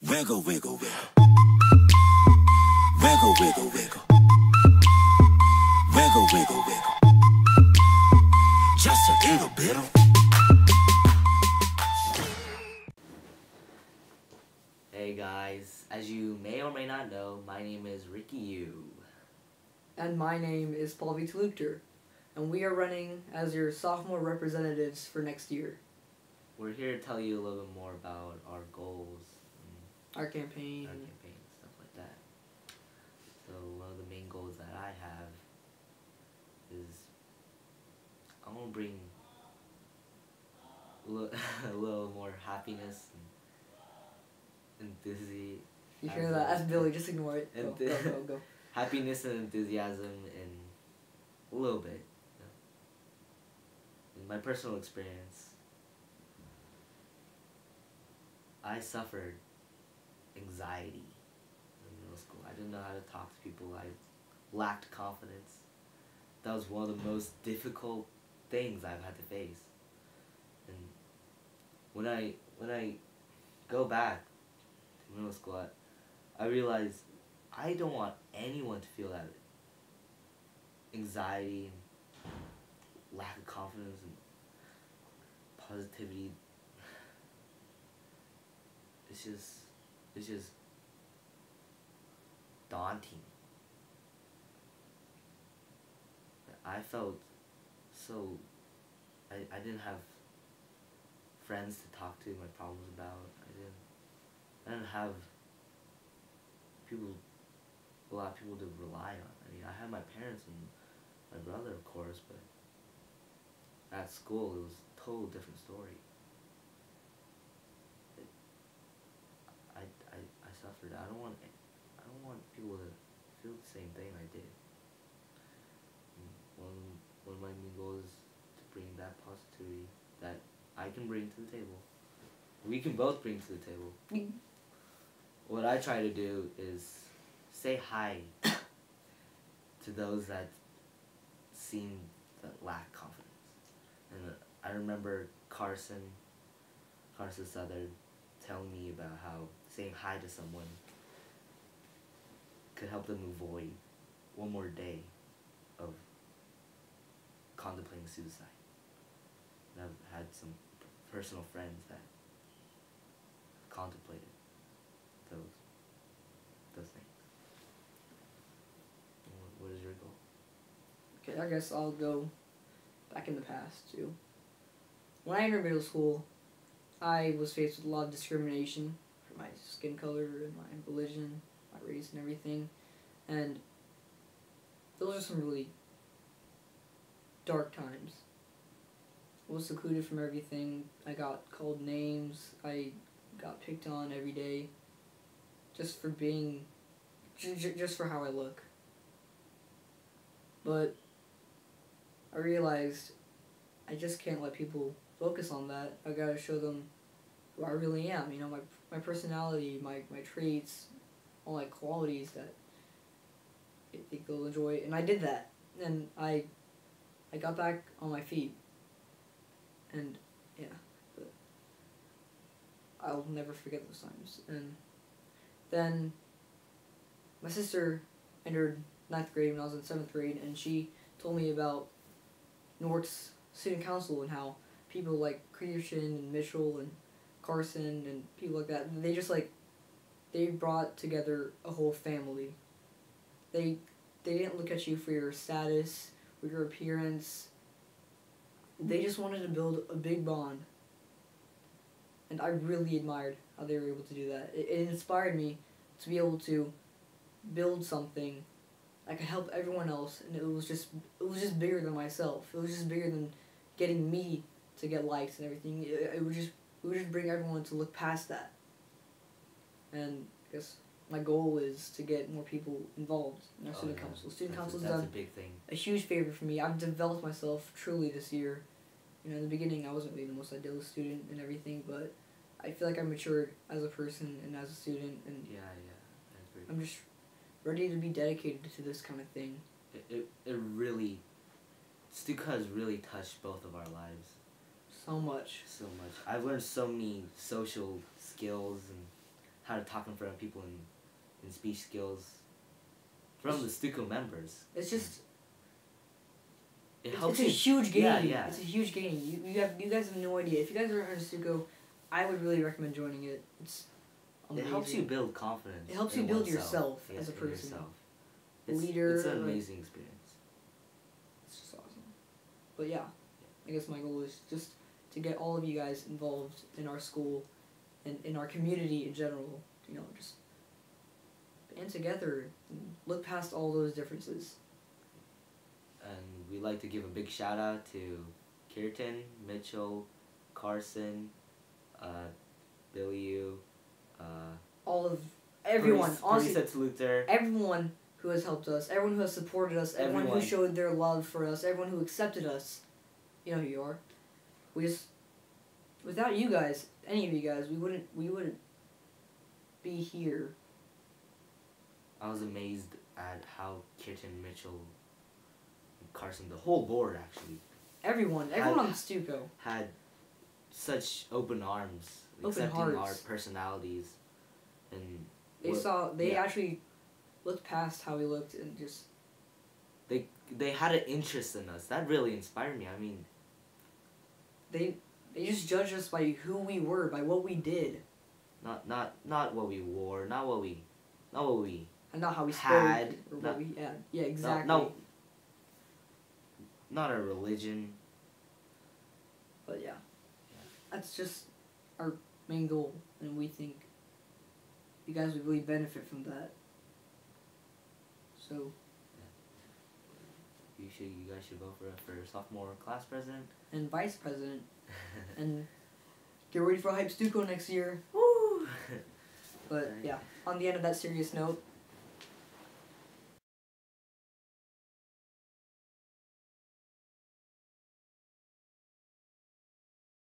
Wiggle, wiggle, wiggle. Wiggle, wiggle, wiggle. Wiggle, wiggle, wiggle. Just a little bit of. Hey guys, as you may or may not know, my name is Ricky Yu. And my name is Palvee, and we are running as your sophomore representatives for next year. We're here to tell you a little bit more about our goals, Our campaign. and stuff like that. So one of the main goals that I have is I want to bring a little more happiness and enthusiasm. You hear that? That's Billy, just ignore it. Go. Happiness and enthusiasm and a little bit. In my personal experience, I suffered anxiety in middle school. I didn't know how to talk to people. I lacked confidence. That was one of the most difficult things I've had to face. And when I go back to middle school, I realized I don't want anyone to feel that anxiety and lack of confidence and positivity. It's just daunting. I felt so I didn't have friends to talk to my problems about. I didn't have a lot of people to rely on. I mean, I had my parents and my brother, of course, but at school it was a total different story. I suffered. I don't want people to feel the same thing I did. And one of my main goals is to bring that positivity that I can bring to the table. We can both bring to the table. What I try to do is say hi to those that seem that lack confidence. And I remember Carson Southern telling me about how saying hi to someone could help them avoid one more day of contemplating suicide. And I've had some personal friends that contemplated those things. What is your goal? Okay, I guess I'll go back in the past, too. When I entered middle school, I was faced with a lot of discrimination for my skin color and my religion, my race and everything. And those are some really dark times. I was secluded from everything. I got called names. I got picked on every day just for being, just for how I look. But I realized I just can't let people focus on that. I gotta show them who I really am. You know, my personality, my traits, all my qualities that I think they'll enjoy. And I did that. And I got back on my feet. And yeah, but I'll never forget those times. And then my sister entered 9th grade when I was in 7th grade, and she told me about Newark's student council and how people like Christian and Mitchell and Carson and people like that, they brought together a whole family. They didn't look at you for your status or your appearance. They just wanted to build a big bond. And I really admired how they were able to do that. It inspired me to be able to build something that could help everyone else, and it was just bigger than myself. It was just bigger than getting me to get likes and everything. It would just bring everyone to look past that. And I guess my goal is to get more people involved in our student council. Student council's done a big thing. A huge favor for me. I've developed myself truly this year. You know, in the beginning I wasn't really the most ideal student and everything, but I feel like I matured as a person and as a student, and Yeah, I agree. I'm just ready to be dedicated to this kind of thing. It really, Stuka has really touched both of our lives. So much. I've learned so many social skills and how to talk in front of people in speech skills from the Stuco members. It's just It helps it's a you. huge gain. Yeah. It's a huge gain. You guys have no idea. If you guys are in Stuco, I would really recommend joining it. It's amazing. It helps you build confidence. It helps you in build oneself. yourself Yeah, as a in person. yourself. Leader. It's an amazing experience. It's just awesome. But yeah, I guess my goal is just to get all of you guys involved in our school and in our community in general. You know, just band together and look past all those differences. And we'd like to give a big shout out to Kirtan, Mitchell, Carson, Billy Yu, All of everyone, honestly, Luther. everyone who has helped us, everyone who has supported us, everyone who Everyone. showed their love for us, everyone who accepted us. You know who you are. We just, without you guys, any of you guys, we wouldn't be here. I was amazed at how Kirtan, Mitchell, and Carson, the whole board actually, Everyone on Stuco. had such open arms, Open accepting our hearts. personalities, and They yeah. actually looked past how we looked and just, they had an interest in us. That really inspired me. I mean, they just judged us by who we were, by what we did, not what we wore, not what we and not how we spoke, Had, or what not- we had. Yeah, exactly. not our religion. But yeah, that's just our main goal, and we think you guys would really benefit from that. So, You guys should vote for sophomore class president. and vice president, and get ready for Hype Stuco next year. Woo! But Right. yeah, on the end of that serious note,